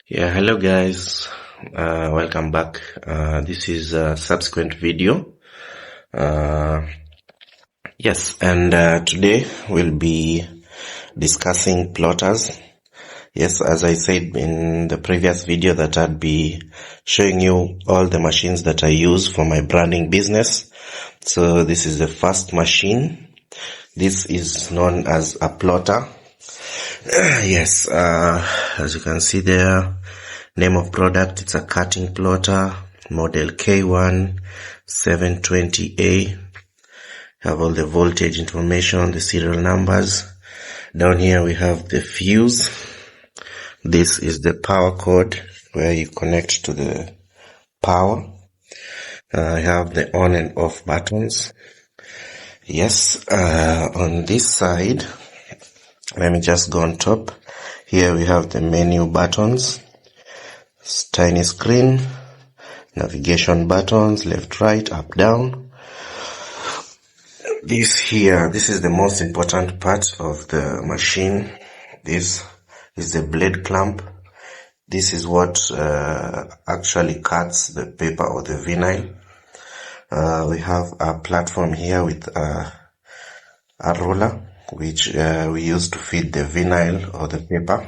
Yeah, hello guys. Welcome back. This is a subsequent video. Uh, yes, and today we'll be discussing plotters. Yes, as I said in the previous video that I'd be showing you all the machines that I use for my branding business. So this is the first machine. This is known as a plotter. Yes, as you can see there, name of product, it's a cutting plotter, model K1 720A. Have all the voltage information, the serial numbers. Down here we have the fuse. This is the power cord where you connect to the power. I have the on and off buttons. Yes, on this side, let me just go on top. Here we have the menu buttons, tiny screen, navigation buttons, left, right, up, down. This is the most important part of the machine. This is the blade clamp. This is what actually cuts the paper or the vinyl. We have a platform here with a roller, which we use to feed the vinyl or the paper.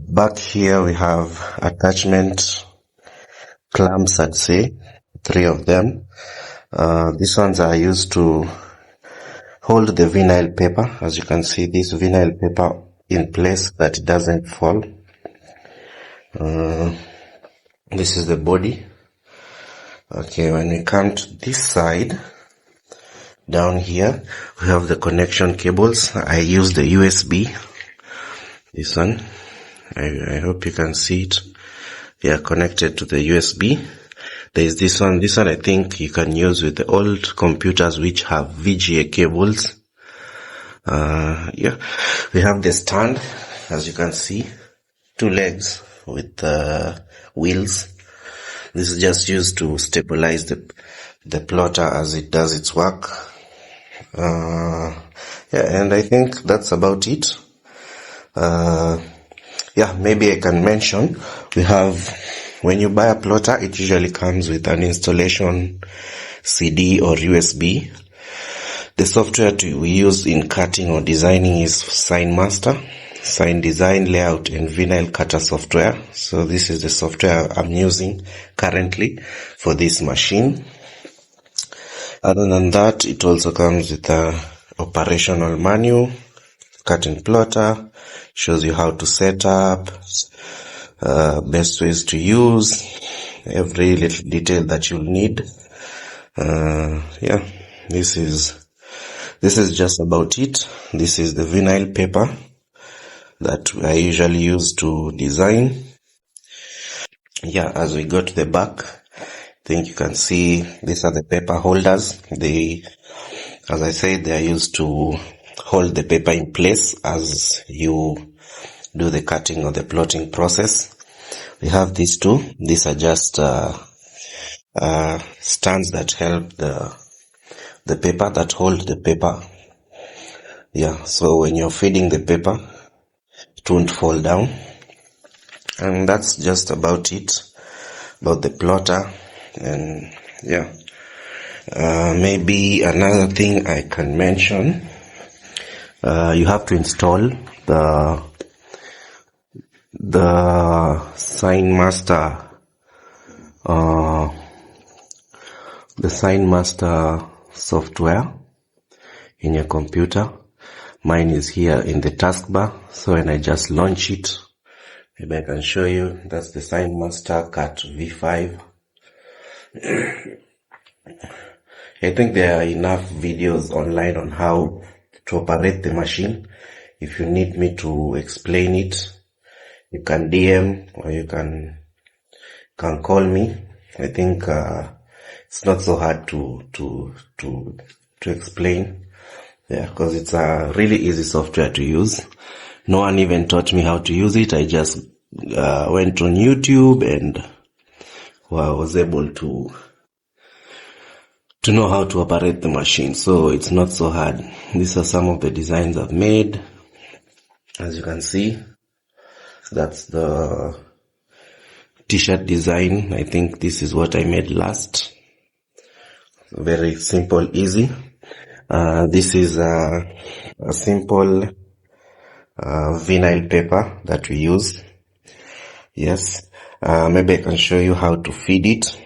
Back here we have attachment clamps, I'd say, 3 of them. These ones are used to hold the vinyl paper. As you can see, this vinyl paper in place that it doesn't fall. This is the body. Okay, when we come to this side, down here, we have the connection cables. I use the USB. This one. I hope you can see it. They are connected to the USB. There is this one. This one I think you can use with the old computers which have VGA cables. Yeah, we have the stand, as you can see, 2 legs with wheels. This is just used to stabilize the plotter as it does its work. Yeah, and I think that's about it. Yeah, maybe I can mention, when you buy a plotter, it usually comes with an installation CD or USB. The software we use in cutting or designing is SignMaster, Sign Design, Layout, and Vinyl Cutter software. So this is the software I'm using currently for this machine. Other than that, it also comes with a operational manual, cutting plotter, shows you how to set up, best ways to use, every little detail that you'll need. Yeah, this is just about it. This is the vinyl paper that I usually use to design. Yeah, as we go to the back, I think you can see these are the paper holders. As I said, they are used to hold the paper in place as you do the cutting or the plotting process. We have these 2. These are just stands that help the paper, that hold the paper. Yeah, so when you're feeding the paper, it won't fall down. And that's just about it, about the plotter. And yeah, maybe another thing I can mention, you have to install the SignMaster, software in your computer. Mine is here in the taskbar, so when I just launch it, maybe I can show you. That's the SignMaster Cat V5. I think there are enough videos online on how to operate the machine. If you need me to explain it, you can DM or you can call me. I think it's not so hard to explain. Yeah, because it's a really easy software to use. No one even taught me how to use it. I just went on YouTube and was able to know how to operate the machine. So it's not so hard. These are some of the designs I've made. As you can see, That's the t-shirt design. I think this is what I made last. Very simple, easy. This is a simple vinyl paper that we use. Yes. Maybe I can show you how to feed it.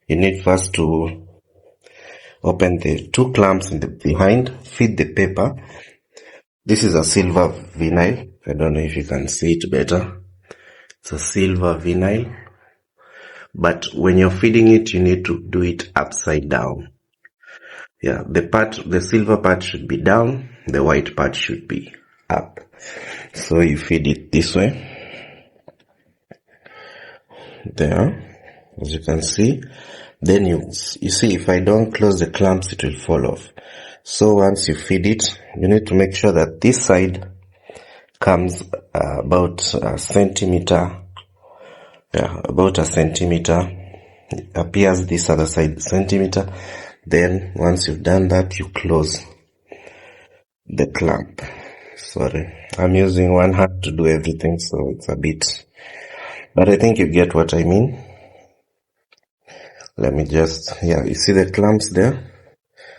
You need first to open the two clamps in the behind, feed the paper. This is a silver vinyl. I don't know if you can see it better. It's a silver vinyl. But when you're feeding it, you need to do it upside down. Yeah, the silver part should be down, the white part should be up. So you feed it this way. There, as you can see. Then you see, if I don't close the clamps, it will fall off. So once you feed it, you need to make sure that this side comes about a centimeter. Yeah, about a centimeter. It appears this other side centimeter. Then once you've done that, you close the clamp. Sorry, I'm using one hand to do everything, so it's a bit, but I think you get what I mean. Let me just, yeah, you see the clamps there?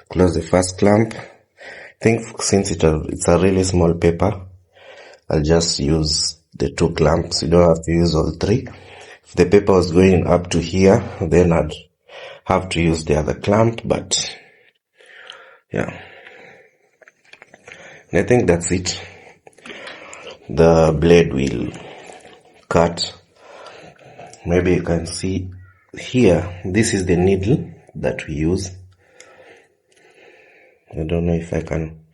Close the first clamp. I think since it's a really small paper, I'll just use the two clamps. You don't have to use all three. If the paper was going up to here, then I'd have to use the other clamp, but yeah. And I think that's it. The blade will cut. Maybe you can see here, this is the needle that we use. I don't know if I can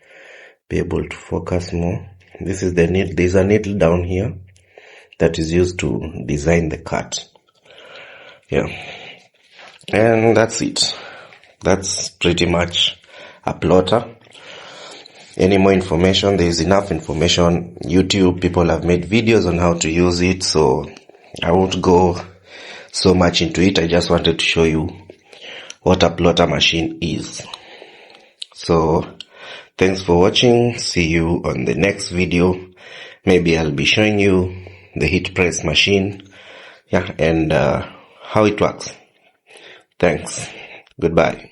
be able to focus more. This is the needle. There's a needle down here that is used to design the cut. Yeah. And that's it. That's pretty much a plotter. Any more information? There is enough information. YouTube, people have made videos on how to use it, so I won't go so much into it. I just wanted to show you what a plotter machine is. So thanks for watching. See you on the next video. Maybe I'll be showing you the heat press machine, yeah, and how it works. Thanks. Goodbye.